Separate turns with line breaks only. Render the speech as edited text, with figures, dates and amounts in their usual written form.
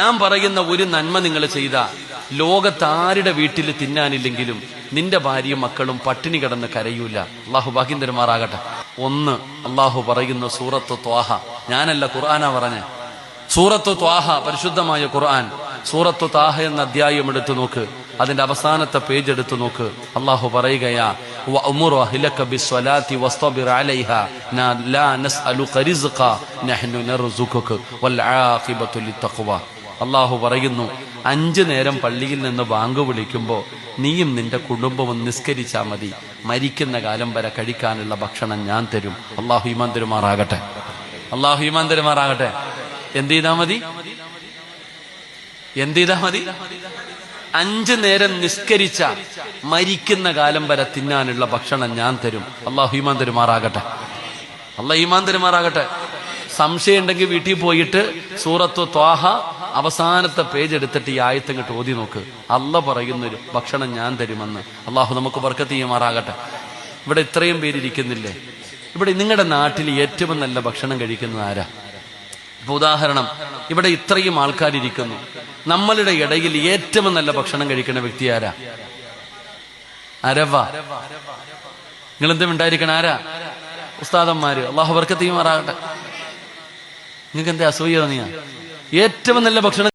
ഞാൻ പറയുന്ന ഒരു നന്മ നിങ്ങൾ ചെയ്ത ലോകത്താരുടെ വീട്ടിൽ തിന്നാനില്ലെങ്കിലും നിന്റെ ഭാര്യയും മക്കളും പട്ടിണി കിടന്ന് കരയൂല. അള്ളാഹു ഭാഗ്യം തരുമാറാകട്ടെ. ഒന്ന്, അള്ളാഹു പറയുന്ന സൂറത്ത് ത്വാഹ, ഞാനല്ല ഖുർആനാ പറഞ്ഞേ. സൂറത്ത് ത്വാഹ, പരിശുദ്ധമായ ഖുർആൻ. സൂറത്ത് ത്വാഹ എന്ന അധ്യായം എടുത്തു നോക്ക്, അതിന്റെ അവസാനത്തെ പേജ് എടുത്തു നോക്ക്. അള്ളാഹു പറയുകയാ, വഅ്മുർ അഹ്ലക ബിസ്സലാത്തി വസ്തബിർ അലൈഹാ ലാ നസ്അലുക റിസ്ഖ നഹ്നു നർസുഖുക വൽ ആഖിബത്തു ലിത്തഖ്വ. അള്ളാഹു പറയുന്നു, 5 നേരം പള്ളിയിൽ നിന്ന് ബാങ്ക് വിളിക്കുമ്പോൾ നീയും നിന്റെ കുടുംബവും നിസ്കരിച്ചാൽ മതി, മരിക്കുന്ന കാലം വരെ കഴിക്കാനുള്ള ഭക്ഷണം ഞാൻ തരും. അള്ളാഹു ഈമാൻ തരുമാറാകട്ടെ. അള്ളാഹു ഈമാൻ തരുമാറാകട്ടെ. എന്ത് ചെയ്താ മതി? 5 നേരം നിസ്കരിച്ച മരിക്കുന്ന കാലം വരെ തിന്നാനുള്ള ഭക്ഷണം ഞാൻ തരും. അള്ളാഹു ഈമാൻ തരുമാറാകട്ടെ. അള്ളാഹു ഈമാൻ തരുമാറാകട്ടെ. സംശയം ഉണ്ടെങ്കിൽ വീട്ടിൽ പോയിട്ട് സൂറത്ത് ത്വാഹ അവസാനത്തെ പേജ് എടുത്തിട്ട് ഈ ആയത്ത് ഇങ്ങോട്ട് ഓതി നോക്ക്. അല്ല പറയുന്നൊരു ഭക്ഷണം ഞാൻ തരുമെന്ന്. അള്ളാഹു നമുക്ക് ബർക്കത്ത് ചെയ്യുമാറാകട്ടെ. ഇവിടെ ഇത്രയും പേരിയ്ക്കുന്നില്ലേ? ഇവിടെ നിങ്ങളുടെ നാട്ടിൽ ഏറ്റവും നല്ല ഭക്ഷണം കഴിക്കുന്നത് ആരാ? ഇപ്പൊ ഉദാഹരണം, ഇവിടെ ഇത്രയും ആൾക്കാരിയ്ക്കുന്നു, നമ്മളുടെ ഇടയിൽ ഏറ്റവും നല്ല ഭക്ഷണം കഴിക്കുന്ന വ്യക്തി ആരാ? ആരവാ? നിങ്ങൾ എന്തും ഉണ്ടായിരിക്കണം. ആരാ? ഉസ്താദന്മാര്. അള്ളാഹു ബർക്കത്ത് ചെയ്യുമാറാകട്ടെ. നിങ്ങൾക്ക് എന്താ അസൂയ തോന്നിയ? ഏറ്റവും നല്ല ഭക്ഷണം